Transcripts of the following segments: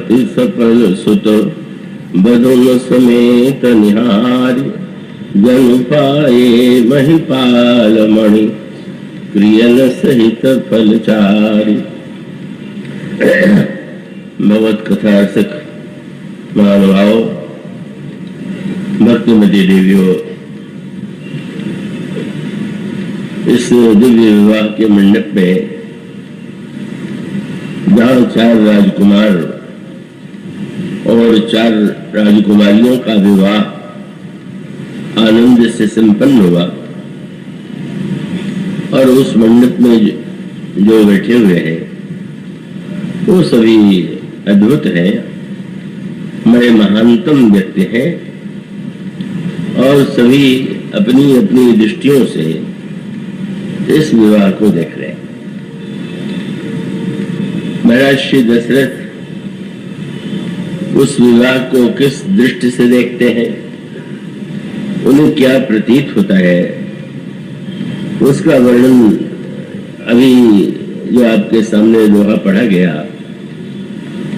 अति सफल सुत बधुन समेत निहारी, जन पाए महिपाल मणि प्रियन सहित फलचारी। भगवत कथा रसिक महानुभाव, भक्तिमती देवियों, इस दिव्य विवाह के मंडप में जहाँ 4 राजकुमार और 4 राजकुमारियों का विवाह आनंद से संपन्न हुआ, और उस मंडप में जो बैठे हुए हैं वो सभी अद्भुत हैं, बड़े महानतम व्यक्ति हैं, और सभी अपनी अपनी दृष्टियों से इस विवाह को देख रहे हैं। महाराज श्री दशरथ उस विवाह को किस दृष्टि से देखते हैं, उन्हें क्या प्रतीत होता है, उसका वर्णन अभी जो आपके सामने दोहा पढ़ा गया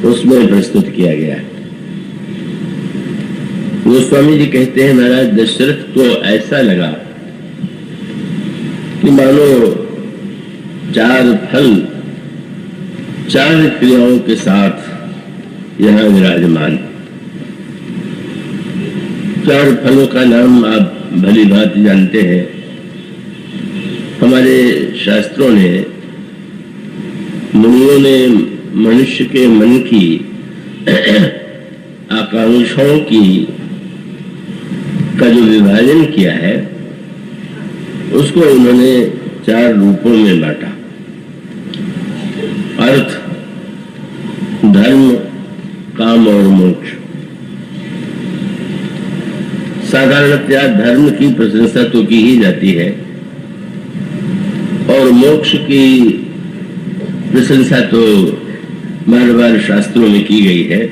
उसमें प्रस्तुत किया गया है। गोस्वामी जी कहते हैं, महाराज दशरथ को ऐसा लगा कि मानो 4 फल 4 क्रियाओं के साथ यहाँ विराजमान। 4 फलों का नाम आप भली भांति जानते हैं। हमारे शास्त्रों ने, मुनियों ने मनुष्य के मन की आकांक्षाओं का जो विभाजन किया है उसको उन्होंने 4 रूपों में बांटा। अर्थ, धर्म, काम और मोक्ष। साधारणतया धर्म की प्रशंसा तो की ही जाती है और मोक्ष की प्रशंसा तो बार बार शास्त्रों में की गई है,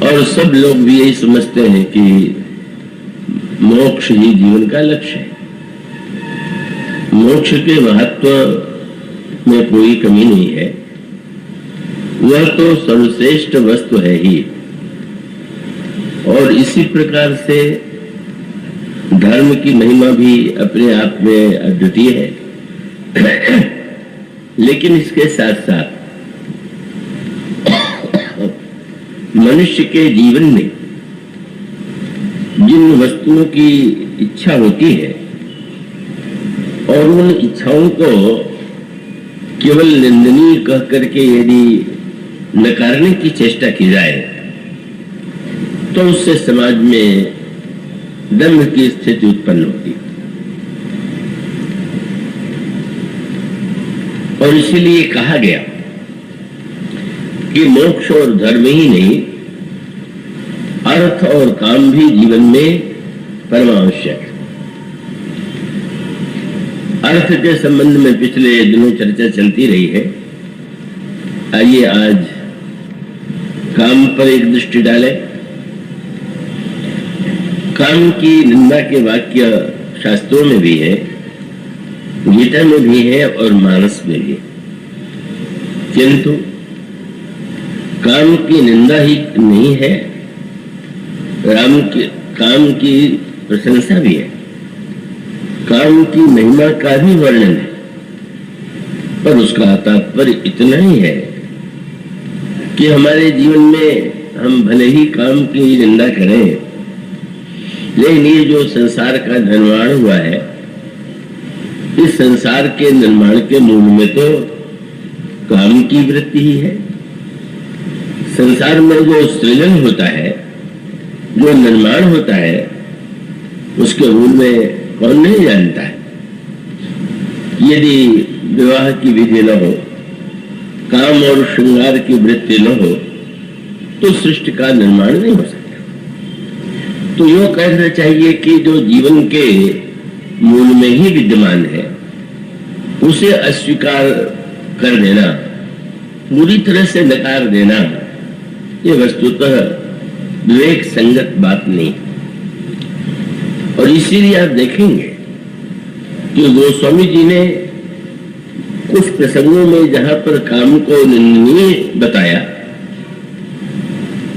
और सब लोग भी यही समझते हैं कि मोक्ष ही जीवन का लक्ष्य है। मोक्ष के महत्व में कोई कमी नहीं है, वह तो सर्वश्रेष्ठ वस्तु है ही। और इसी प्रकार से धर्म की महिमा भी अपने आप में अद्वितीय है। लेकिन इसके साथ साथ मनुष्य के जीवन में जिन वस्तुओं की इच्छा होती है और उन इच्छाओं को केवल निंदनीय कह करके यदि नकारने की चेष्टा की जाए तो उससे समाज में दंभ की स्थिति उत्पन्न होती है। और इसीलिए कहा गया कि मोक्ष और धर्म ही नहीं, अर्थ और काम भी जीवन में परमावश्यक है। अर्थ के संबंध में पिछले दिनों चर्चा चलती रही है। आइए आज काम पर एक दृष्टि डालें। काम की निंदा के वाक्य शास्त्रों में भी है, गीता में भी है और मानस में भी है, किंतु काम की निंदा ही नहीं है, काम की प्रशंसा भी है, काम की महिमा का भी वर्णन है। पर उसका तात्पर्य इतना ही है कि हमारे जीवन में हम भले ही काम की निंदा करें, लेकिन ये जो संसार का निर्माण हुआ है, इस संसार के निर्माण के मूल में तो काम की वृत्ति ही है। संसार में जो सृजन होता है, जो निर्माण होता है, उसके मूल में कौन नहीं जानता है। यदि विवाह की विधि न हो, काम और श्रृंगार की वृत्ति न हो, तो सृष्टि का निर्माण नहीं हो सकता। तो यो कहना चाहिए कि जो जीवन के मूल में ही विद्यमान है, उसे अस्वीकार कर देना, पूरी तरह से नकार देना, ये वस्तुतः विवेक संगत बात नहीं। और इसीलिए आप देखेंगे कि गोस्वामी जी ने कुछ प्रसंगों में जहां पर काम को निंदनीय बताया,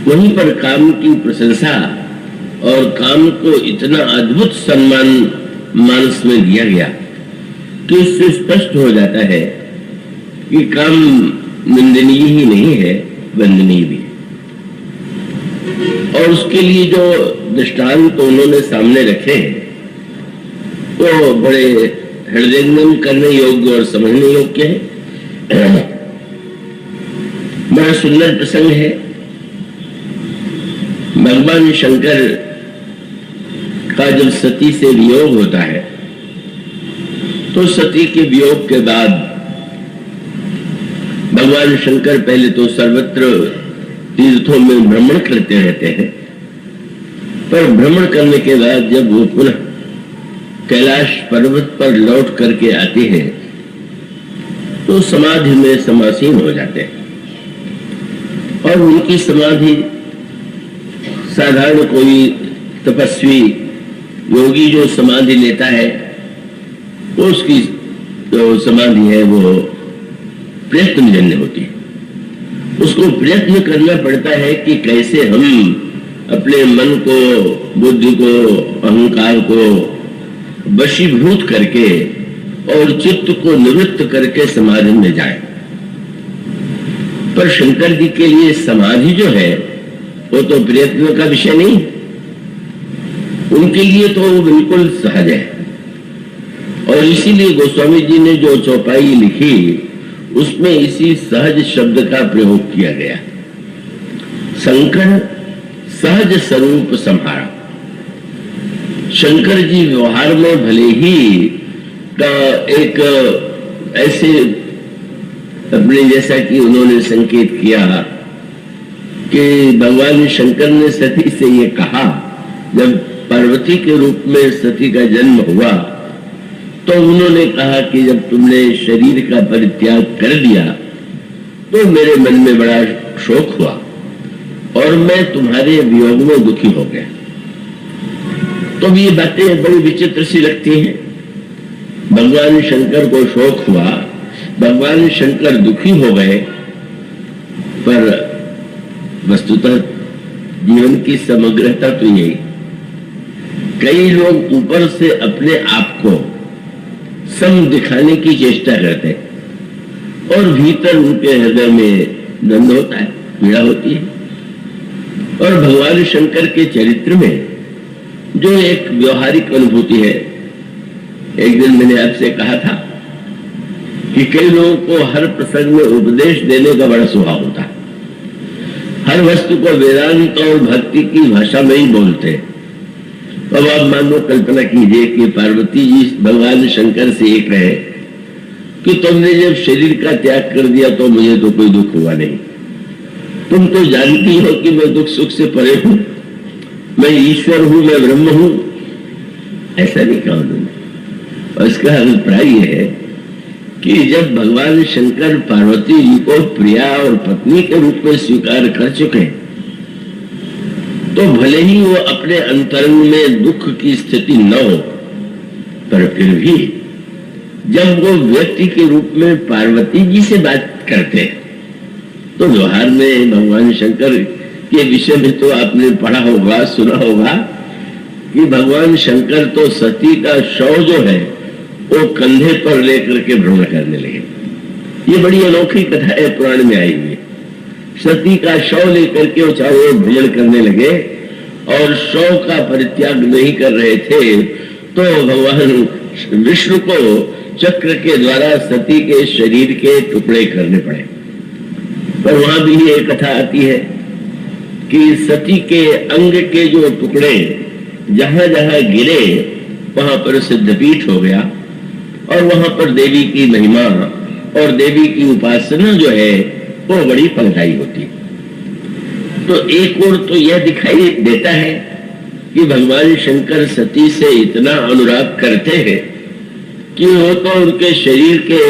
वहीं पर काम की प्रशंसा और काम को इतना अद्भुत सम्मान मानस में दिया गया कि इससे स्पष्ट हो जाता है कि काम निंदनीय ही नहीं है, वंदनीय भी है। और उसके लिए जो दृष्टांत तो उन्होंने सामने रखे वो बड़े हृदयंगम करने योग्य और समझने योग्य है। बड़ा सुंदर प्रसंग है। भगवान शंकर का जब सती से वियोग होता है तो सती के वियोग के बाद भगवान शंकर पहले तो सर्वत्र तीर्थों में भ्रमण करते रहते हैं, पर भ्रमण करने के बाद जब वो पुनः कैलाश पर्वत पर लौट करके आते हैं तो समाधि में समासीन हो जाते हैं। और उनकी समाधि साधारण कोई तपस्वी योगी जो समाधि लेता है उसकी जो समाधि है वो प्रयत्नजन्य होती है। उसको प्रयत्न करना पड़ता है कि कैसे हम अपने मन को, बुद्धि को, अहंकार को वशीभूत करके और चित्त को निवृत्त करके समाधि में जाए। पर शंकर जी के लिए समाधि जो है वो तो प्रयत्न का विषय नहीं, उनके लिए तो वो बिल्कुल सहज है। और इसीलिए गोस्वामी जी ने जो चौपाई लिखी उसमें इसी सहज शब्द का प्रयोग किया गया। शंकर सहज स्वरूप संहारा। शंकर जी व्यवहार में भले ही का एक ऐसे अपने जैसा कि उन्होंने संकेत किया कि भगवान शंकर ने सती से ये कहा, जब पार्वती के रूप में सती का जन्म हुआ तो उन्होंने कहा कि जब तुमने शरीर का परित्याग कर दिया तो मेरे मन में बड़ा शोक हुआ और मैं तुम्हारे वियोग में दुखी हो गया। तो ये बातें बड़ी विचित्र सी लगती हैं। भगवान शंकर को शोक हुआ, भगवान शंकर दुखी हो गए, पर वस्तुतः जीवन की समग्रता तो यही। कई लोग ऊपर से अपने आप को सम दिखाने की चेष्टा करते हैं और भीतर उनके हृदय में दंड होता है, पीड़ा होती है। और भगवान शंकर के चरित्र में जो एक व्यवहारिक अनुभूति है, एक दिन मैंने आपसे कहा था कि कई लोगों को हर प्रसंग में उपदेश देने का बड़ा स्वभाव होता है। हर वस्तु को वेदांत और भक्ति की भाषा में ही बोलते हैं। अब आप मान लो, कल्पना कीजिए कि पार्वती जी भगवान शंकर से एक रहे कि तुमने जब शरीर का त्याग कर दिया तो मुझे तो कोई दुख हुआ नहीं, तुम तो जानती हो कि मैं दुख सुख से परे हूं, मैं ईश्वर हूं, मैं ब्रह्म हूं। ऐसा नहीं कहा उन्होंने। और इसका अभिप्राय यह है कि जब भगवान शंकर पार्वती जी को प्रिया और पत्नी के रूप में स्वीकार कर चुके तो भले ही वो अपने अंतरंग में दुख की स्थिति न हो, पर फिर भी जब वो व्यक्ति के रूप में पार्वती जी से बात करते तो व्यवहार में भगवान शंकर के विषय में तो आपने पढ़ा होगा, सुना होगा कि भगवान शंकर तो सती का शव जो है वो कंधे पर लेकर के भ्रमण करने लगे। ये बड़ी अनोखी कथा है, पुराण में आई हुई। सती का शव लेकर के वो चारों ओर भ्रमण करने लगे और शव का परित्याग नहीं कर रहे थे तो भगवान विष्णु को चक्र के द्वारा सती के शरीर के टुकड़े करने पड़े। पर वहां भी ये कथा आती है कि सती के अंग के जो टुकड़े जहां जहां गिरे वहां पर सिद्धपीठ हो गया और वहां पर देवी की महिमा और देवी की उपासना जो है वो बड़ी फलदायी होती है। तो एक ओर तो यह दिखाई देता है कि भगवान शंकर सती से इतना अनुराग करते हैं कि वो तो उनके शरीर के,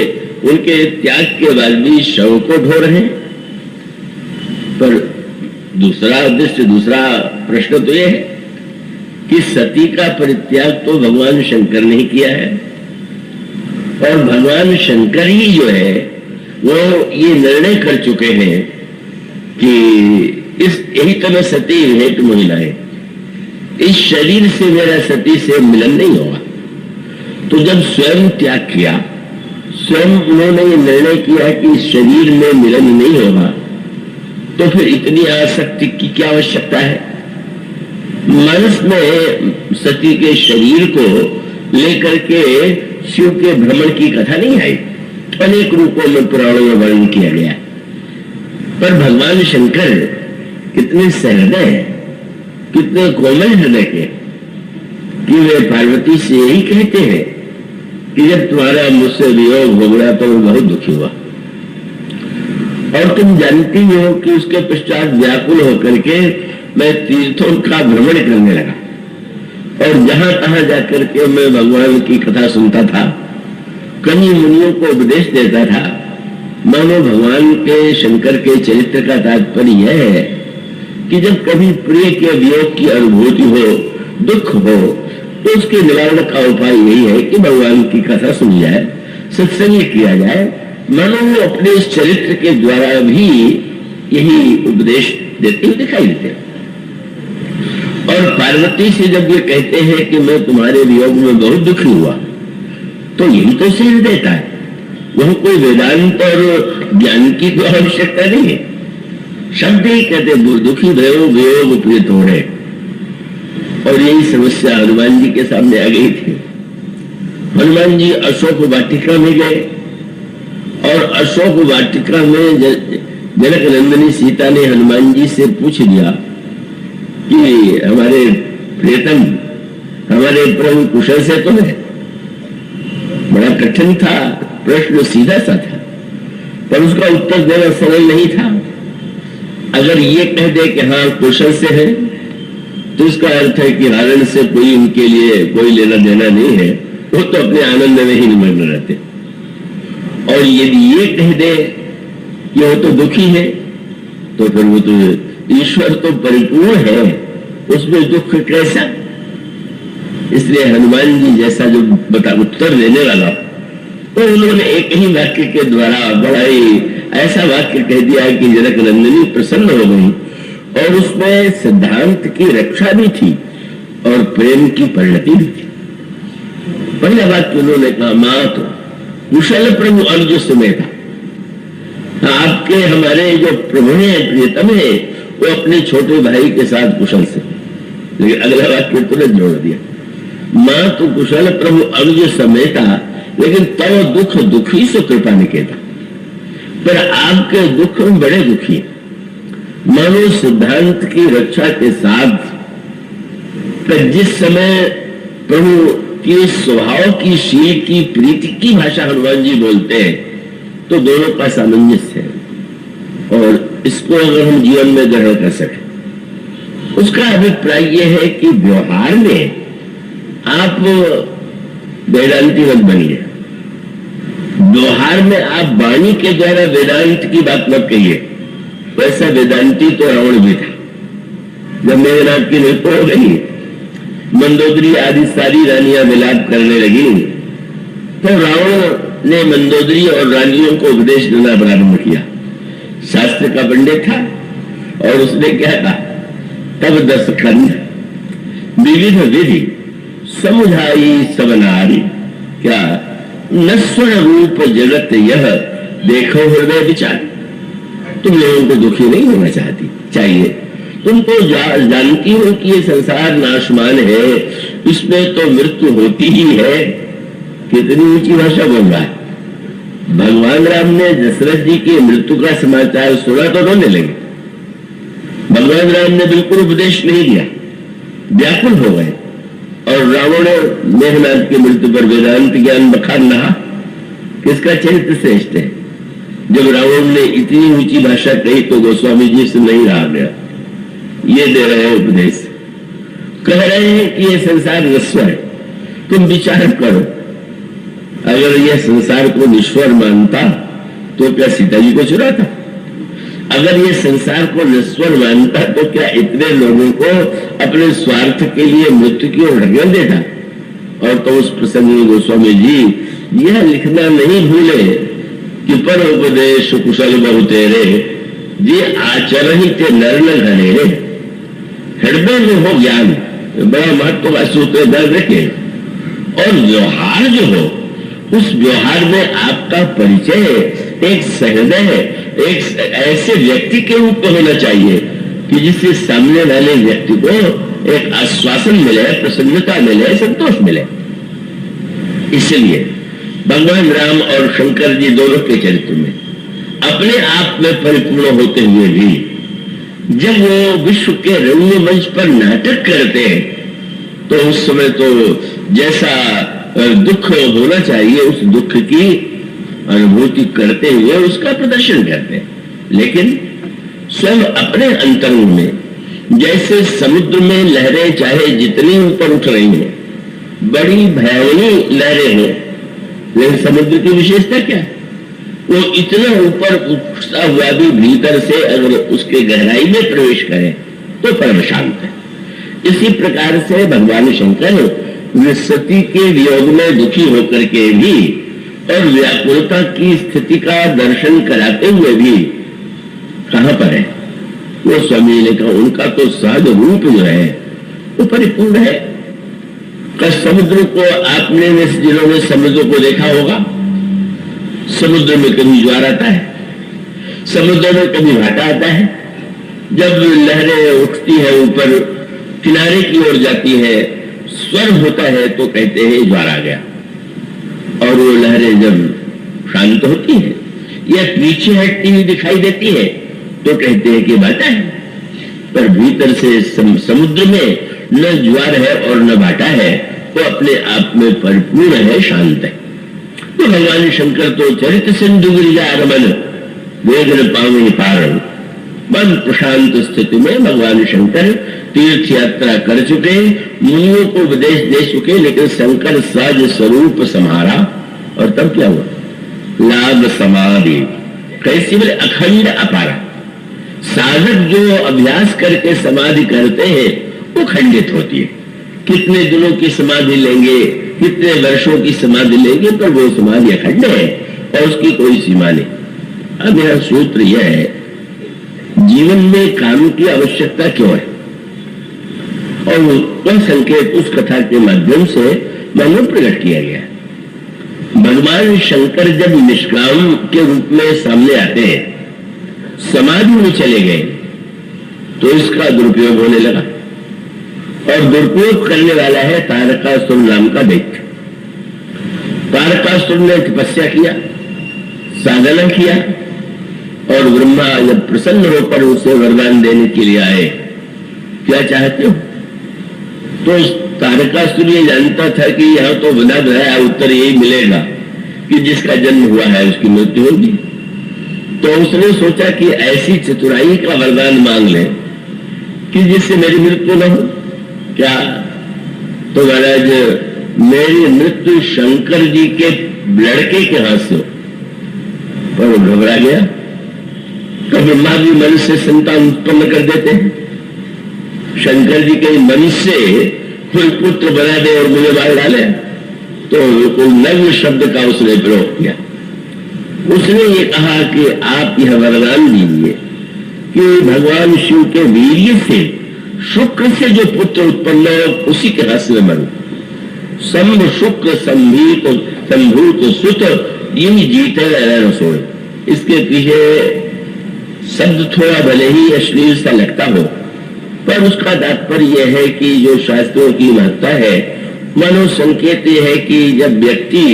उनके त्याग के बाद भी शव को ढो रहे हैं। पर दूसरा उद्देश्य, दूसरा प्रश्न तो यह है कि सती का परित्याग तो भगवान शंकर ने किया है और भगवान शंकर ही जो है वो ये निर्णय कर चुके हैं कि इस यही तो मैं सती विवेक महिलाएं, इस शरीर से मेरा सती से मिलन नहीं होगा। तो जब स्वयं त्याग किया, स्वयं उन्होंने ये निर्णय किया कि इस शरीर में मिलन नहीं होगा, तो फिर इतनी आसक्ति की क्या आवश्यकता है? मानस में सती के शरीर को लेकर के शिव के भ्रमण की कथा नहीं आई, अनेक रूपों में पुराणों में वर्णन किया गया। पर भगवान शंकर कितने सहृदय हैं, कितने कोमल हृदय के, कि वे पार्वती से यही कहते हैं कि जब तुम्हारा मुझसे वियोग हो गया तो मैं बहुत दुखी हुआ। और तुम जानती हो कि उसके पश्चात व्याकुल होकर के मैं तीर्थों का भ्रमण करने लगा, और जहां तहां जाकर के मैं भगवान की कथा सुनता था, कई मुनियों को उपदेश देता था। मानो भगवान के शंकर के चरित्र का तात्पर्य यह है कि जब कभी प्रिय के वियोग की अनुभूति हो, दुख हो, तो उसके निवारण का उपाय यही है कि भगवान की कथा सुनी जाए, सत्संग किया जाए। मानो वो अपने इस चरित्र के द्वारा भी यही उपदेश देते हुए दिखाई देते हैं। और पार्वती से जब ये कहते हैं कि मैं तुम्हारे वियोग में बहुत दुखी हुआ, तो यही तो सेध देता है। वह कोई वेदांत और ज्ञान की कोई आवश्यकता नहीं है, शब्द ही कहते दुखी भयो वियोग प्रिय तोड़े। और यही समस्या हनुमान जी के सामने आ गई थी। हनुमान जी अशोक वाटिका में गए, और अशोक वाटिका में जनक नंदिनी सीता ने हनुमान जी से पूछ दिया कि हमारे प्रियतम, हमारे प्रभु कुशल से तो है। बड़ा कठिन था प्रश्न, सीधा सा था, पर उसका उत्तर देना सरल नहीं था। अगर ये कह दे कि हाँ कुशल से है, तो इसका अर्थ है कि हरण से कोई उनके लिए कोई लेना देना नहीं है, वो तो अपने आनंद में ही निमग्न रहते। और यदि ये कह दे कि वो तो दुखी है, तो फिर वो तो ईश्वर तो परिपूर्ण है, उसमें दुख कैसा? इसलिए हनुमान जी जैसा जो उत्तर देने वाला, तो उन्होंने एक ही वाक्य के द्वारा बड़ा ही ऐसा वाक्य कह दिया कि जनक नंदिनी प्रसन्न हो गई, और उसमें सिद्धांत की रक्षा भी थी और प्रेम की परिणति भी थी। पहला वाक्य उन्होंने कहा, मात कुशल प्रभु अनुज समेत। आपके हमारे जो प्रभु हैं, प्रियतम है, वो अपने छोटे भाई के साथ कुशल से। लेकिन अगला वाक्य तुरंत जोड़ दिया, मां तो कुशल प्रभु अनुज समेता, लेकिन तब दुख दुखी से कृपा निकेता। पर आपके दुख में बड़े दुखी है। मानो सिद्धांत की रक्षा के साथ जिस समय प्रभु के स्वभाव की, शील की, प्रीति की भाषा हनुमान जी बोलते हैं, तो दोनों का सामंजस्य है। और इसको अगर हम जीवन में ग्रहण कर सकें, उसका अभिप्राय यह है कि व्यवहार में आप वेदांती मत बनिए। व्यवहार में आप वाणी के द्वारा वेदांत की बात मत कहिए। वैसा वेदांती तो रावण भी था। जब मेघनाथ की मृत्यु हो गई, मंदोदरी आदि सारी रानियां विलाप करने लगी, तो रावण ने मंदोदरी और रानियों को उपदेश देना प्रारंभ किया। शास्त्र का पंडित था, और उसने क्या कहा, तब 10 खंड विविध विधि समुझाई सब नारी, क्या नस्वर रूप जगत यह देखो हृदय विचार। तुम लोगों को दुखी नहीं होना चाहती चाहिए। तुम तो जानती हो कि ये संसार नाशमान है, इसमें तो मृत्यु होती ही है। कितनी ऊंची भाषा बोल रहा है। भगवान राम ने दशरथ जी की मृत्यु का समाचार सुना तो रोने लगे। भगवान राम ने बिल्कुल उपदेश नहीं दिया, व्याकुल हो गए। और रावण मेघनाथ की मृत्यु पर वेदांत ज्ञान बखान रहा। किसका चरित्र श्रेष्ठ है? जब रावण ने इतनी ऊंची भाषा कही तो गोस्वामी जी से नहीं रहा गया। ये दे रहे हैं उपदेश, कह रहे हैं कि ये संसार नश्वर है, तुम विचार करो। अगर यह संसार को निश्वर मानता तो क्या सीता जी को चुराता? अगर ये संसार को नश्वर मानता तो क्या इतने लोगों को अपने स्वार्थ के लिए मृत्यु की ओर ढकेल देता? और तो उस प्रसंग में गोस्वामी जी यह लिखना नहीं भूले कि पर उपदेश कुशल बहु तेरे, जे आचरण ते नर न घने, हृदय में हो ज्ञान, बड़ा महत्व का सूत्र दर्ज रखे। और व्यवहार जो हो, उस व्यवहार में आपका परिचय एक सहृदय, एक ऐसे व्यक्ति के रूप में होना चाहिए कि जिससे सामने वाले व्यक्ति को एक आश्वासन मिले, प्रसन्नता मिले, संतोष मिले। इसलिए भगवान राम और शंकर जी दोनों के चरित्र में अपने आप में परिपूर्ण होते हुए भी जब वो विश्व के रंगमंच पर नाटक करते हैं तो उस समय तो जैसा दुख होना चाहिए उस दुख की अनुभूति करते हुए उसका प्रदर्शन करते हैं। लेकिन स्वयं अपने अंतरंग में जैसे समुद्र में लहरें चाहे जितनी ऊपर उठ रही हैं, बड़ी भयावनी लहरें हो, लेकिन समुद्र की विशेषता क्या है? वो इतना ऊपर उठता हुआ भी भीतर से अगर उसके गहराई में प्रवेश करे तो परम शांत है। इसी प्रकार से भगवान शंकर सती के वियोग में दुखी होकर के भी और व्याकुलता की स्थिति का दर्शन कराते हुए भी कहां पर है? वो स्वामी ने कहा उनका तो सहज रूप जो है वो परिपूर्ण है। समुद्र को आपने जिन्होंने समुद्र को देखा होगा, समुद्र में कभी ज्वार आता है, समुद्र में कभी भाटा आता है। जब लहरें उठती है ऊपर किनारे की ओर जाती है, स्वर होता है तो कहते हैं ज्वार आ गया। और वो लहरें जब शांत होती है या पीछे हटती हुई दिखाई देती है तो कहते हैं कि भाटा है। पर भीतर से समुद्र में न ज्वार है और न भाटा है, वो अपने आप में परिपूर्ण है, शांत है। तो भगवान शंकर तो चरित सिंधु गिरिजा रमन वेदन पावनी पारण, मन प्रशांत स्थिति में भगवान शंकर तीर्थ यात्रा कर चुके, मुनियों को उपदेश दे चुके, लेकिन शंकर सहज स्वरूप संहारा। और तब क्या हुआ? लाभ समाधि कैसी? बोले अखंड अपारा। साधक जो अभ्यास करके समाधि करते हैं वो खंडित होती है। कितने दिनों की समाधि लेंगे, कितने वर्षों की समाधि लेंगे, पर वो समाधि अखंड है और उसकी कोई सीमा नहीं। अब यह सूत्र यह है, जीवन में काम की आवश्यकता क्यों है? और वह संकेत उस कथा के माध्यम से मानो प्रकट किया गया। भगवान शंकर जब निष्काम के रूप में सामने आते हैं, समाधि में चले गए तो इसका दुरुपयोग होने लगा। और दुरुपयोग करने वाला है तारकासुर नाम का दैत्य। तारकासुर ने तपस्या किया, साधना किया, और ब्रह्मा जब प्रसन्न होकर उसे वरदान देने के लिए आए, क्या चाहते हो? तो तारकासुर ये जानता था कि यह तो बना रहा उत्तर यही मिलेगा कि जिसका जन्म हुआ है उसकी मृत्यु होगी। तो उसने सोचा कि ऐसी चतुराई का वरदान मांग ले कि जिससे मेरी मृत्यु न हो। क्या? तो महाराज मेरी मृत्यु शंकर जी के लड़के के हाथ से हो। पर वो घबरा गया। तो ब्रह्मा भी मनुष्य से संतान उत्पन्न कर देते हैं। शंकर जी के मनुष्य से कोई पुत्र बना दे और मुझे मार डाले, तो कोई नग्न शब्द का उसने प्रयोग किया। उसने ये कहा कि आप यह वरदान दीजिए कि भगवान शिव के वीर्य से शुक्र से जो पुत्र उत्पन्न हो उसी के हाथ में मरू। संभ शुक्र संभूत सुत यही जीत है रसोई। इसके पीछे शब्द थोड़ा भले ही अश्लील सा लगता हो, पर उसका तात्पर्य यह है कि जो शास्त्रों की महत्ता है, मानो संकेत यह है कि जब व्यक्ति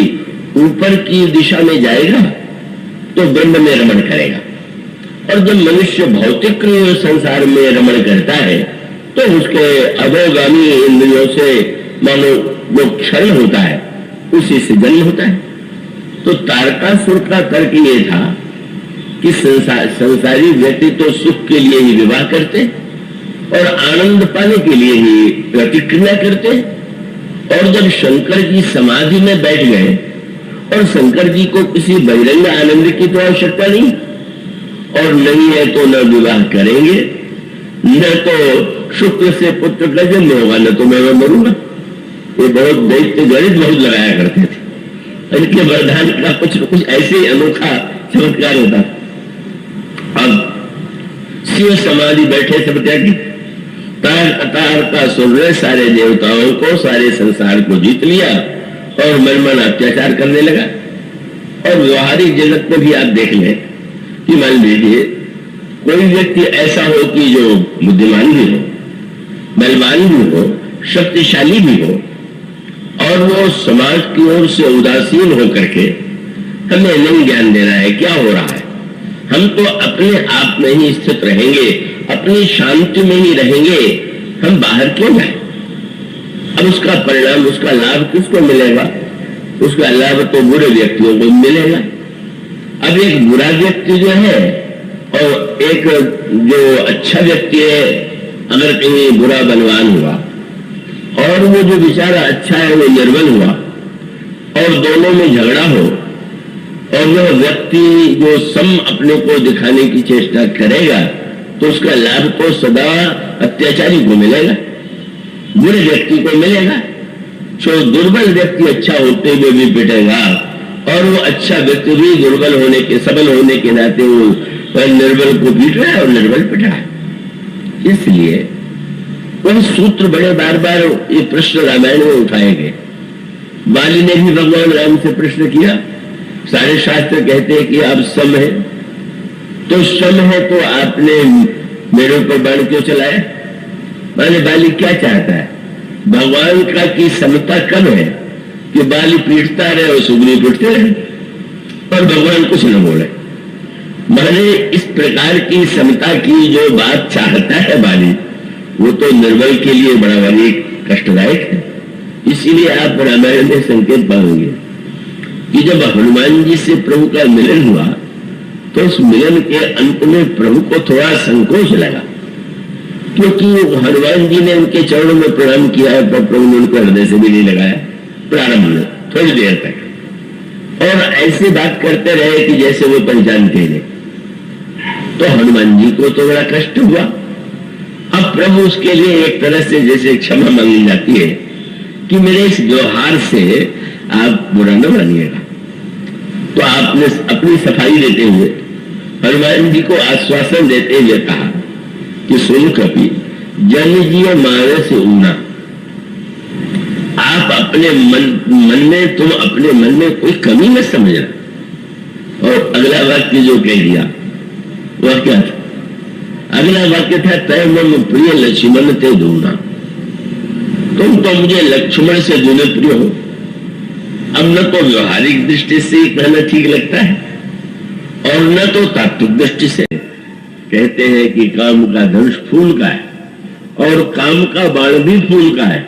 ऊपर की दिशा में जाएगा तो ब्रह्म में रमण करेगा, और जब मनुष्य भौतिक संसार में रमण करता है तो उसके अधोगामी इंद्रियों से मानो वो क्षण होता है, उसी से जन्म होता है। तो तारकासुर का तर्क ये था कि संसारी व्यक्ति तो सुख के लिए ही विवाह करते और आनंद पाने के लिए ही प्रतिक्रिया करते, और जब शंकर जी समाधि में बैठ गए और शंकर जी को किसी बहिरंग आनंद की तो आवश्यकता नहीं, और नहीं है तो न विवाह करेंगे, न तो शुक्र से पुत्र का जन्म होगा, न तो मैं मरूंगा। ये बहुत दैत्य गणित बहुत लगाया करते थे। इनके वरदान का कुछ न कुछ ऐसे अनोखा चमत्कार होता। अब शिव समाधि बैठे सब त्यागी, तार अतार का सुर सारे देवताओं को, सारे संसार को जीत लिया और मन अत्याचार करने लगा। और व्यवहारिक जगत में भी आप देख लें कि मान लीजिए कोई व्यक्ति ऐसा हो कि जो बुद्धिमान भी हो, बलवान भी हो, शक्तिशाली भी हो, और वो समाज की ओर से उदासीन होकर के हमें नहीं ज्ञान दे रहा है, क्या हो रहा है? हम तो अपने आप में ही स्थित रहेंगे, अपनी शांति में ही रहेंगे, हम बाहर क्यों जाए? अब उसका परिणाम, उसका लाभ किसको मिलेगा? उसका लाभ तो बुरे व्यक्तियों को मिलेगा। अब एक बुरा व्यक्ति जो है और एक जो अच्छा व्यक्ति है, अगर कहीं बुरा बलवान हुआ और वो जो बेचारा अच्छा है वो निर्बल हुआ और दोनों में झगड़ा हो, और वह व्यक्ति जो सम अपने को दिखाने की चेष्टा करेगा तो उसका लाभ तो सदा अत्याचारी को मिलेगा, बुरे व्यक्ति को मिलेगा। जो दुर्बल व्यक्ति अच्छा होते हुए भी पिटेगा और वो अच्छा व्यक्ति भी दुर्बल होने के, सबल होने के नाते वो निर्बल को पीट रहा है और निर्बल पिट रहा है। इसलिए वह सूत्र बड़े बार बार ये प्रश्न रामायण में उठाए गए। बाली ने भी भगवान राम से प्रश्न किया। सारे शास्त्र कहते हैं कि आप सम है, तो सम है तो आपने मेरे ऊपर बाण क्यों चलाया? माने बाली क्या चाहता है? भगवान का की समता कब है कि बाली पीटता रहे और सुग्रीव पीटते रहे और भगवान कुछ न बोले? माने इस प्रकार की समता की जो बात चाहता है बाली, वो तो निर्बल के लिए बड़ा भारी कष्टदायक है। इसीलिए आप रामायण में संकेत पाएंगे कि जब हनुमान जी से प्रभु का मिलन हुआ तो उस मिलन के अंत में प्रभु को थोड़ा संकोच लगा, क्योंकि हनुमान जी ने उनके चरणों में प्रणाम किया है पर प्रभु ने उनको हृदय से भी नहीं लगाया प्रारंभ में, थोड़ी देर तक, और ऐसी बात करते रहे कि जैसे वो पहचानते नहीं। तो हनुमान जी को तो बड़ा कष्ट हुआ। अब प्रभु उसके लिए एक तरह से जैसे क्षमा मांगी जाती है कि मेरे इस व्यवहार से आप बुरा न मानिएगा। तो आपने अपनी सफाई देते हुए हनुमान जी को आश्वासन देते हुए कहा कि सुन कपि जन जीव मारे से ऊना, आप अपने मन में, तुम अपने मन में कोई कमी मत समझना। और अगला वाक्य जो कह दिया वह क्या था? अगला वाक्य था तय मम प्रिय लक्ष्मण ते दूना, तुम तो मुझे लक्ष्मण से दूने प्रिय हो। अब न तो व्यवहारिक दृष्टि से कहना ठीक लगता है और न तो तात्विक दृष्टि से। कहते हैं कि काम का धनुष फूल का है और काम का बाण भी फूल का है।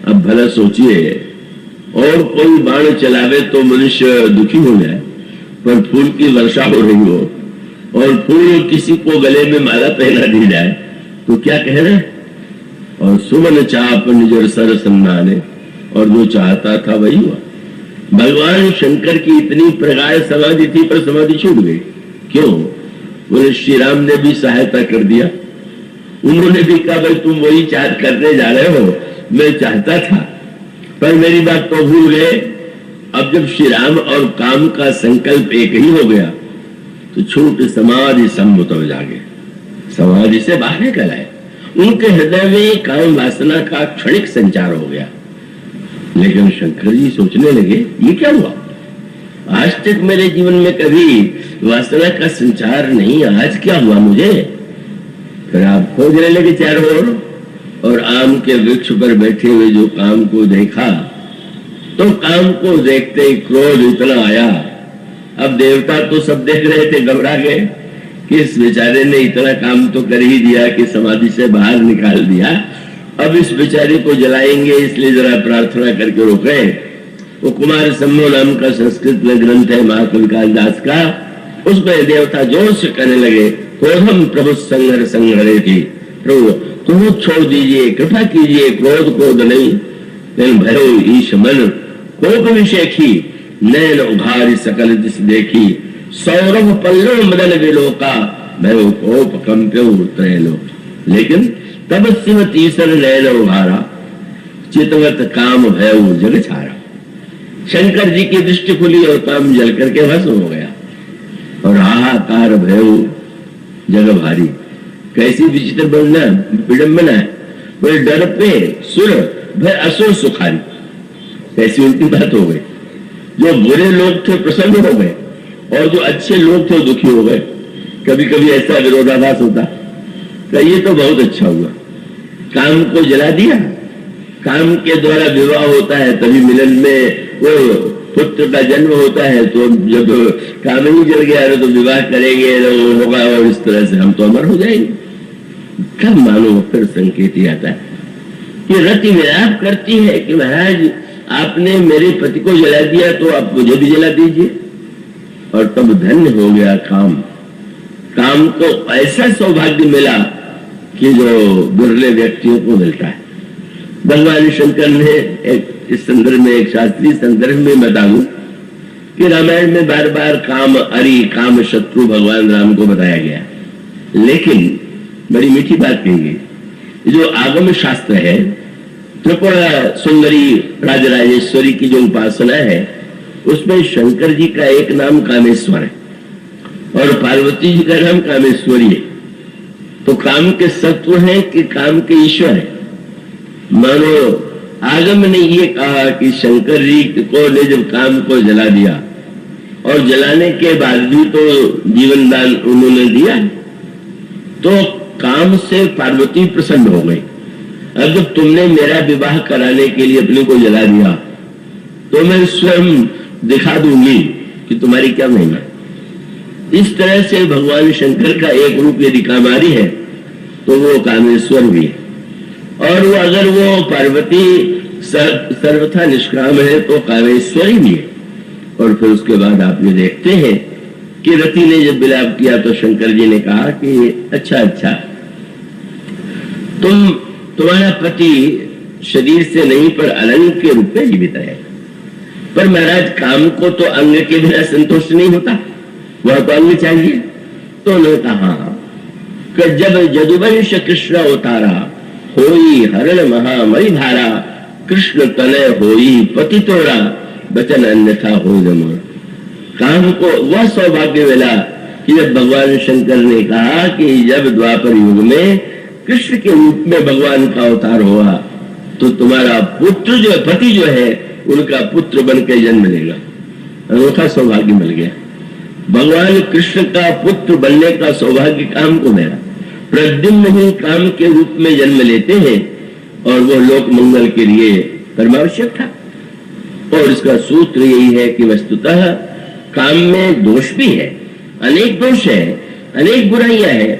अब भला सोचिए, और कोई बाण चलावे तो मनुष्य दुखी हो जाए, पर फूल की वर्षा हो रही हो और फूल किसी को गले में माला पहना दी जाए तो क्या कह रहे? और सुमन चाप निजर सर सम्माने, और जो चाहता था वही हुआ। भगवान शंकर की इतनी प्रगाढ़ समाधि थी पर समाधि छूट गई। क्यों? बोले श्री राम ने भी सहायता कर दिया। उन्होंने भी कहा भाई तुम वही चाहत करने जा रहे हो, मैं चाहता था पर मेरी बात तो भूल गए। अब जब श्री राम और काम का संकल्प एक ही हो गया तो छूट समाधि सम्मुत हो जागे, समाधि से बाहर निकल आए। उनके हृदय में काम वासना का क्षणिक संचार हो गया। लेकिन शंकर जी सोचने लगे ये क्या हुआ? आज तक मेरे जीवन में कभी वासना का संचार नहीं, आज क्या हुआ मुझे? फिर आप खोजने लगे चारों ओर और आम के वृक्ष पर बैठे हुए जो काम को देखा तो काम को देखते ही क्रोध इतना आया। अब देवता तो सब देख रहे थे, घबरा गए कि इस बेचारे ने इतना काम तो कर ही दिया कि समाधि से बाहर निकाल दिया, अब इस बेचारे को जलाएंगे, इसलिए जरा प्रार्थना करके रोके। वो कुमार सम्मो नाम का संस्कृत में ग्रंथ है महाकवि कालिदास का, उसमें देवता जोर से कहने लगे क्रोधम प्रभु संहर संहरे थी, प्रभु तुम छोड़ दीजिए, कृपा कीजिए, क्रोध क्रोध नहीं, भयो ईश मन कोप विषेखी, नैन उघारी सकल दिस देखी, सौरभ पल्लो मदन विलोका, भयो कोप कंप्यो त्रैलोक। लेकिन तब शिव तीसर नैन उघारा, चितवत काम भयो जग छारा। शंकर जी की दृष्टि खुली और काम जल करके भस्म हो गया और हाहाकार भयो जग भारी। कैसी विचित्र बनना विडंबना है। बोले डर पे सुर भय असुर सुखारी, कैसी उनकी बात हो गई। जो बुरे लोग थे प्रसन्न हो गए और जो अच्छे लोग थे दुखी हो गए। कभी कभी ऐसा विरोधाभास होता, तो ये तो बहुत अच्छा हुआ, काम को जला दिया। काम के द्वारा विवाह होता है तभी मिलन में वो पुत्र का जन्म होता है, तो जब काम ही जल गया तो विवाह करेंगे तो होगा और इस तरह से हम तो अमर हो जाएंगे। कब मानो फिर संकेत ही आता है कि रति विलाप करती है कि महाराज आपने मेरे पति को जला दिया तो आप मुझे भी जला दीजिए। और तब धन्य हो गया काम। काम को ऐसा सौभाग्य मिला कि जो दुर्लभ व्यक्तियों को मिलता है। भगवान शंकर ने इस संदर्भ में, एक शास्त्रीय संदर्भ में बता दूं कि रामायण में बार बार काम अरि काम शत्रु भगवान राम को बताया गया, लेकिन बड़ी मीठी बात कही गई। जो आगम शास्त्र है, त्रिपुरा सुंदरी राजराजेश्वरी की जो उपासना है, उसमें शंकर जी का एक नाम कामेश्वर है और पार्वती जी का नाम कामेश्वरी है। तो काम के सत्व है कि काम के ईश्वर है। मानो आगम ने ये कहा कि शंकर जी को ने जब काम को जला दिया और जलाने के बाद भी तो जीवन दान उन्होंने दिया, तो काम से पार्वती प्रसन्न हो गई। अब जब तुमने मेरा विवाह कराने के लिए अपने को जला दिया तो मैं स्वयं दिखा दूंगी कि तुम्हारी क्या महिमा। इस तरह से भगवान शंकर का एक रूप यदि कामारी है तो वो कामेश्वर भी है, और वो अगर वो पार्वती सर्वथा निष्काम है तो कामेश्वरी भी है। और फिर उसके बाद आप ये देखते हैं कि रति ने जब विलाप किया तो शंकर जी ने कहा कि अच्छा तुम्हारा पति शरीर से नहीं पर अलंग के रूप में जीवित है, पर महाराज काम को तो अंग के बिना संतुष्ट नहीं होता, वह तो अंग चाहिए। तो उन्होंने कहा कि जब यदुवंश कृष्ण अवतारा होई हरण महामणि धारा, कृष्ण तनय होई पति तोरा बचन अन्यथा हो जमा। काम को वह सौभाग्य मिला कि जब भगवान शंकर ने कहा कि जब द्वापर युग में कृष्ण के रूप में भगवान का अवतार हुआ तो तुम्हारा पुत्र जो पति जो है उनका पुत्र बन के जन्म लेगा। अनोखा सौभाग्य मिल गया। भगवान कृष्ण का पुत्र बनने का सौभाग्य काम को मिला। प्रद्युम्न ही काम के रूप में जन्म लेते हैं और वो लोक मंगल के लिए परमावश्यक था। और इसका सूत्र यही है कि वस्तुतः काम में दोष भी है, अनेक दोष है, अनेक बुराइयां हैं,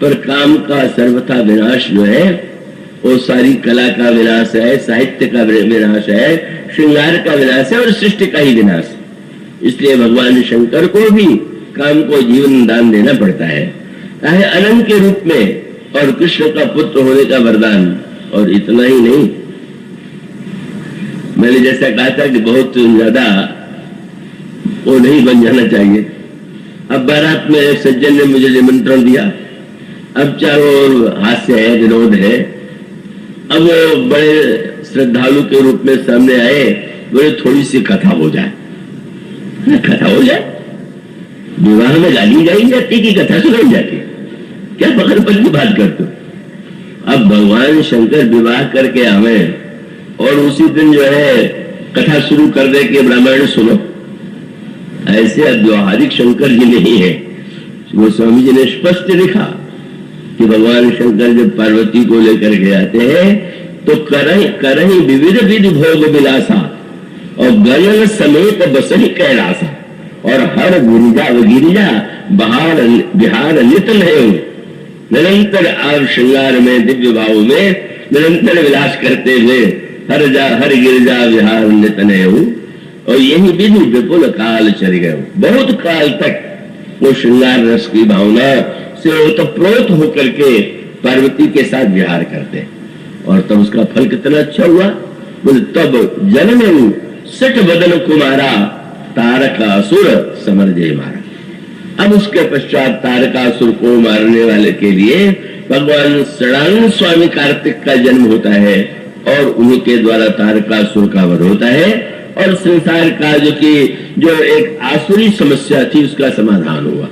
पर काम का सर्वथा विनाश जो है वो सारी कला का विनाश है, साहित्य का विनाश है, श्रृंगार का विनाश है और सृष्टि का ही विनाश। इसलिए भगवान शंकर को भी काम को जीवन दान देना पड़ता है, चाहे अनंत के रूप में और कृष्ण का पुत्र होने का वरदान। और इतना ही नहीं, मैंने जैसा कहा था कि बहुत ज्यादा वो नहीं बन जाना चाहिए। अब बारात में एक सज्जन ने मुझे निमंत्रण दिया, अब चारों ओर हास्य है, विनोद है। अब वो बड़े श्रद्धालु के रूप में सामने आए, बोले थोड़ी सी कथा हो जाए। कथा हो जाए? विवाह में गाली गाई जाती कि कथा सुनाई जाती? क्या पकड़पन की बात करते हो? अब भगवान शंकर विवाह करके आवे और उसी दिन जो है कथा शुरू कर दे कि रामायण सुनो, ऐसे अव्यवहारिक शंकर जी नहीं है। वो स्वामी जी ने स्पष्ट लिखा कि भगवान शंकर जब पार्वती को लेकर के आते हैं तो करही विविध विधि भोग विलासा और गलन समेत बसही कैलासा, और हर गिरिजा बहार बिहार नितन है। निरंतर आप श्रृंगार में, दिव्य भाव में निरंतर विलास करते हुए हर गिरिजा विहार नितन है। और यही विधि विपुल काल चल गए। बहुत काल तक वो श्रृंगार रस की भावना से ओतप्रोत होकर के पार्वती के साथ विहार करते। और तब उसका फल कितना अच्छा हुआ, बोले तब जनम सठ बदन कुमारा तारकासुर समर जय मारा। अब उसके पश्चात तारकासुर को मारने वाले के लिए भगवान सड़ानंद स्वामी कार्तिक का जन्म होता है और उन्हीं के द्वारा तारकासुर का वध होता है और संसार का जो एक आसुरी समस्या थी उसका समाधान हुआ।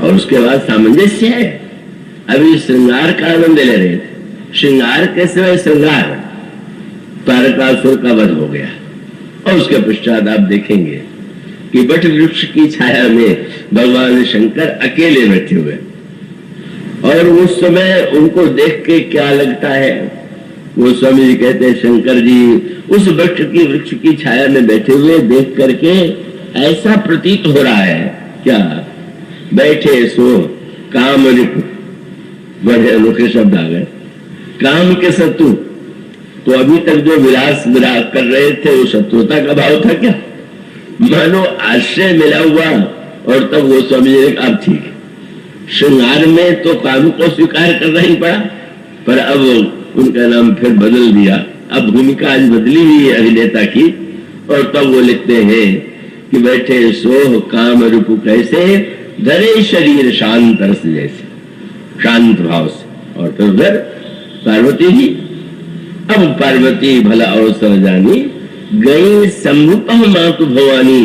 और उसके बाद सामंजस्य है, अभी श्रृंगार का आनंद ले रहे थे। श्रृंगार के सिवाय श्रृंगार, तारकासुर का वध हो गया। और उसके पश्चात आप देखेंगे कि वट वृक्ष की छाया में भगवान शंकर अकेले बैठे हुए, और उस समय उनको देख के क्या लगता है, वो स्वामी जी कहते हैं शंकर जी उस वृक्ष की छाया में बैठे हुए देख करके ऐसा प्रतीत हो रहा है, क्या बैठे सो काम रिपु, बड़े अनोखे शब्द आ गए, काम के शत्रु। तो अभी तक जो विलास विराग कर रहे थे वो शत्रुता का भाव था क्या? मानो आश्रय मिला हुआ, और तब वो स्वामी जी ने कहा ठीक है, श्रृंगार में तो काम को स्वीकार करना ही पड़ा, पर अब उनका नाम फिर बदल दिया। अब भूमिका आज बदली हुई है अभिनेता की, और तब वो लिखते हैं कि बैठे सोह काम रूप कैसे, धरे शरीर शांत रस जैसे, शांत भाव से। और फिर उधर पार्वती जी, अब पार्वती भला अवसर जानी, गई सम्मुख मातु भवानी।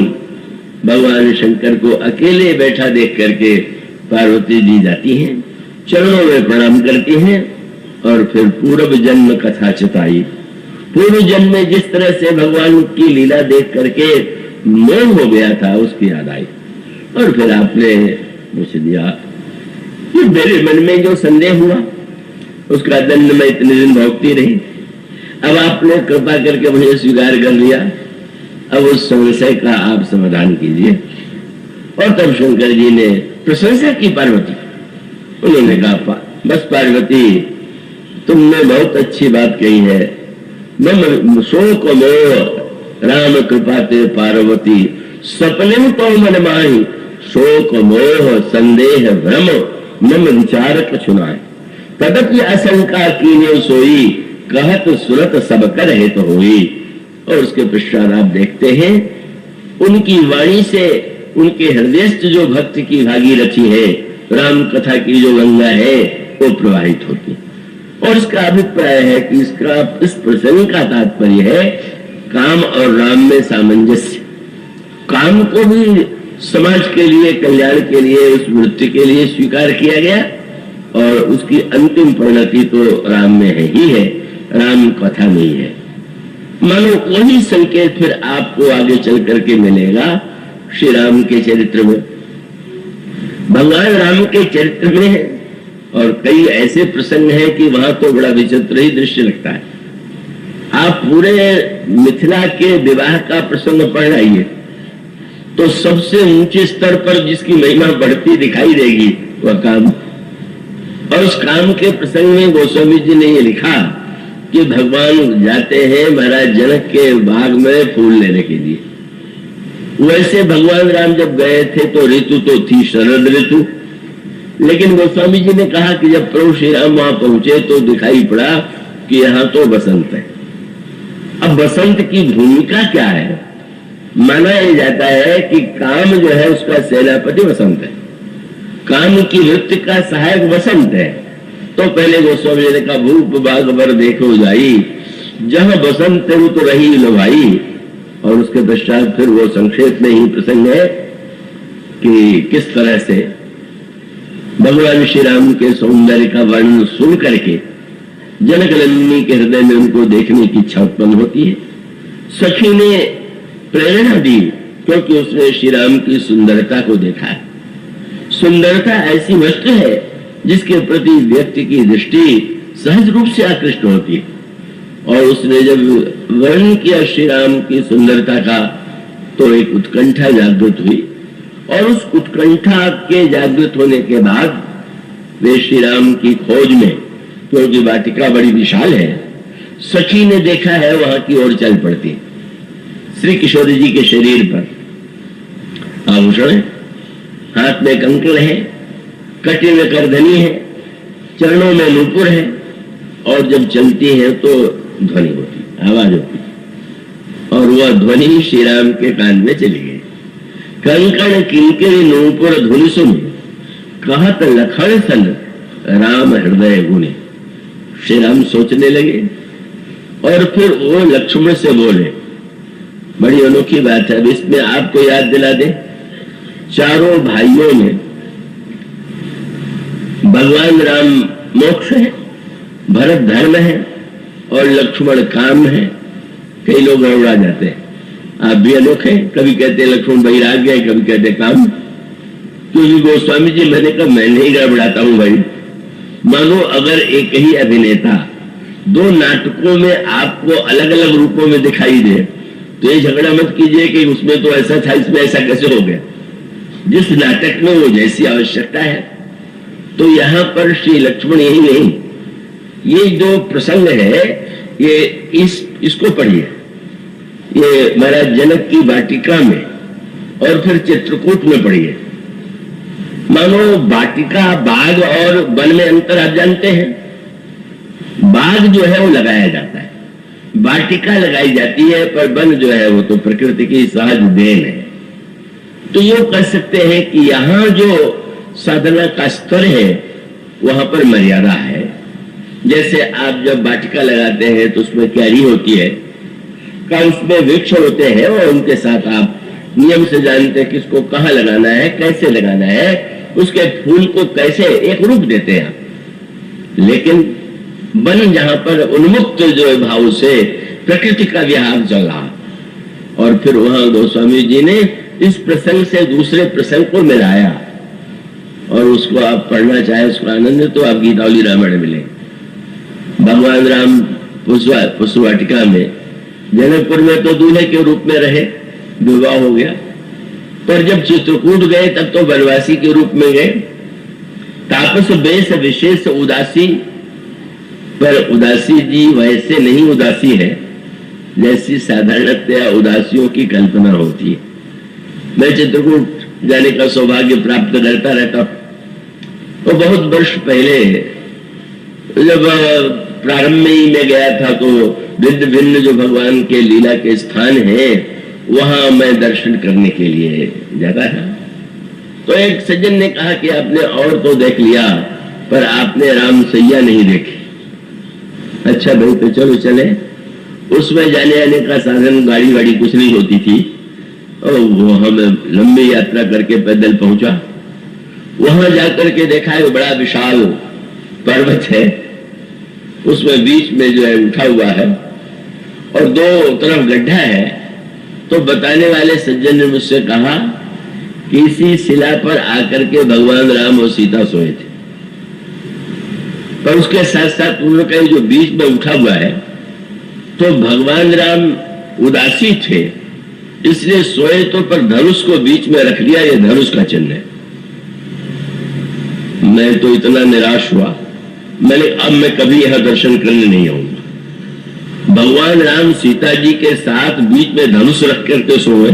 भगवान शंकर को अकेले बैठा देख करके पार्वती जी जाती हैं, चरणों में प्रणाम करती हैं, और फिर पूर्व जन्म कथा चिताई। पूर्व जन्म में जिस तरह से भगवान की लीला देख करके मोह हो गया था उसकी याद आई, और फिर आपने मुझे दिया कि मेरे मन में जो संदेह हुआ उसका दंड मैं इतने दिन भोगती रही, अब आपने कृपा करके मुझे स्वीकार कर लिया, अब उस समस्या का आप समाधान कीजिए। और तब शंकर जी ने प्रशंसा की पार्वती, उन्होंने कहा बस पार्वती तुमने बहुत अच्छी बात कही है, मम शोक मोह राम कृपा ते पार्वती, सपने तो मन माही, शोक मोह संदेह भ्रम मम विचार कछुनाए, तदपि आशंका कीने सोई, कहत सुरत सब कर है तो होई। और उसके पश्चात आप देखते हैं उनकी वाणी से उनके हृदयस्थ जो भक्त की भागीरथी है, राम कथा की जो गंगा है वो प्रवाहित होती। और इसका अभिप्राय है कि इस प्रसंग का तात्पर्य है काम और राम में सामंजस्य। काम को भी समाज के लिए, कल्याण के लिए, उस वृत्ति के लिए स्वीकार किया गया, और उसकी अंतिम परिणति तो राम में है ही है, राम कथा में ही है। मानो वही संकेत फिर आपको आगे चल करके मिलेगा श्री राम के चरित्र में। भगवान राम के चरित्र में है, और कई ऐसे प्रसंग हैं कि वहां तो बड़ा विचित्र ही दृश्य लगता है। आप पूरे मिथिला के विवाह का प्रसंग पढ़ आइए तो सबसे ऊंचे स्तर पर जिसकी महिमा बढ़ती दिखाई देगी वह काम। और उस काम के प्रसंग में गोस्वामी जी ने ये लिखा कि भगवान जाते हैं महाराज जनक के बाग में फूल लेने के लिए। वैसे भगवान राम जब गए थे तो ऋतु तो थी शरद ऋतु, लेकिन गोस्वामी जी ने कहा कि जब प्रभु श्री राम वहां पहुंचे तो दिखाई पड़ा कि यहाँ तो बसंत है। अब बसंत की भूमिका क्या है? माना यह जाता है कि काम जो है उसका सेनापति बसंत है, काम की वृत्ति का सहायक बसंत है। तो पहले गोस्वामी जी ने कहा भूप बाग बर देखो जाई, जहां बसंत ऋतु रही लो भाई। और उसके पश्चात फिर वो संक्षेप में ही प्रसंग है कि किस तरह से भगवान श्री राम के सौंदर्य का वर्णन सुन करके जनक नंदिनी के हृदय में उनको देखने की इच्छा उत्पन्न होती है। सखी ने प्रेरणा दी क्योंकि उसने श्री राम की सुंदरता को देखा है। सुंदरता ऐसी वस्तु है जिसके प्रति व्यक्ति की दृष्टि सहज रूप से आकृष्ट होती है। और उसने जब वर्णन किया श्री राम की सुंदरता का तो एक उत्कंठा जागृत हुई, और उस उत्कंठा के जागृत होने के बाद वे श्री राम की खोज में, क्योंकि वाटिका बड़ी विशाल है, सखी ने देखा है वहां की ओर चल पड़ती। श्री किशोर जी के शरीर पर आभूषण है, हाथ में कंकण है, कटी में करधनी है, चरणों में नूपुर है, और जब चलती है तो ध्वनि होती, आवाज होती, और वह ध्वनि श्री राम के कान में चली गई। कंकण किंकरी नूपुर धुनि सुन, कहत लखन सन राम हृदय गुने। श्री राम सोचने लगे और फिर वो लक्ष्मण से बोले। बड़ी अनोखी बात है, इसमें आपको याद दिला दे, चारों भाइयों में भगवान राम मोक्ष है, भरत धर्म है और लक्ष्मण काम है। कई लोग गड़बड़ा जाते हैं, आप भी अनोखे, कभी कहते हैं लक्ष्मण वैराग्य है, कभी कहते काम। क्योंकि गोस्वामी जी, मैंने कहा मैं नहीं गड़बड़ाता हूं भाई। मानो अगर एक ही अभिनेता दो नाटकों में आपको अलग अलग रूपों में दिखाई दे, तो ये झगड़ा मत कीजिए कि उसमें तो ऐसा था, इसमें ऐसा कैसे हो गया। जिस नाटक में वो जैसी आवश्यकता है, तो यहां पर श्री लक्ष्मण यही नहीं, ये जो प्रसंग है ये इसको पढ़िए, ये महाराज जनक की वाटिका में और फिर चित्रकूट में पढ़िए। मानो वाटिका, बाग और वन में अंतर आप जानते हैं। बाग जो है वो लगाया जाता है, वाटिका लगाई जाती है, पर वन जो है वो तो प्रकृति की सहज देन है। तो ये कह सकते हैं कि यहां जो साधना का स्तर है वहां पर मर्यादा है। जैसे आप जब वाटिका लगाते हैं तो उसमें क्यारी होती है, का उसमें वृक्ष होते हैं और उनके साथ आप नियम से जानते हैं किसको कहाँ लगाना है, कैसे लगाना है, उसके फूल को कैसे एक रूप देते हैं। लेकिन वन जहां पर उन्मुक्त जो भाव से प्रकृति का विहार चल रहा, और फिर वहां गोस्वामी जी ने इस प्रसंग से दूसरे प्रसंग को मिलाया, और उसको आप पढ़ना चाहे उसका आनंद तो आप गीतावली रामायण मिले। भगवान राम पुष्पवाटिका में, जनकपुर में तो दूल्हे के रूप में रहे, विवाह हो गया, पर जब चित्रकूट गए तब तो वनवासी के रूप में गए। तापस बेस विशेष उदासी, पर उदासी जी वैसे नहीं उदासी है जैसी साधारणतया उदासियों की कल्पना होती है। मैं चित्रकूट जाने का सौभाग्य प्राप्त करता रहता हूं। तो बहुत वर्ष पहले जब प्रारंभ में ही मैं गया था तो भिन्न भिन्न जो भगवान के लीला के स्थान हैं वहां मैं दर्शन करने के लिए जाता था। तो एक सज्जन ने कहा कि आपने और तो देख लिया पर आपने राम सैया नहीं देखी। अच्छा भाई, तो चलो चले। उसमें जाने आने का साधन गाड़ी वाड़ी कुछ नहीं होती थी, और वो हम लंबी यात्रा करके पैदल पहुंचा। वहां जाकर के देखा है बड़ा विशाल पर्वत है, उसमें बीच में जो है उठा हुआ है और दो तरफ गड्ढा है। तो बताने वाले सज्जन ने मुझसे कहा कि इसी शिला पर आकर के भगवान राम और सीता सोए थे, पर उसके साथ साथ उन्होंने जो बीच में उठा हुआ है तो भगवान राम उदासी थे, इसलिए सोए तो पर धनुष को बीच में रख लिया, ये धनुष का चिन्ह है। मैं तो इतना निराश हुआ, मैंने अब मैं कभी यहां दर्शन करने नहीं आऊंगा। भगवान राम सीता जी के साथ बीच में धनुष रख करके सोए,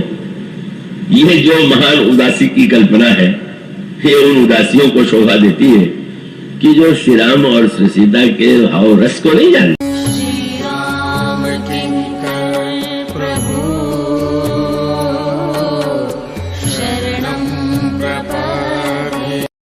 ये जो महान उदासी की कल्पना है, ये उन उदासियों को शोभा देती है कि जो श्री राम और श्री सीता के भाव रस को नहीं जानते।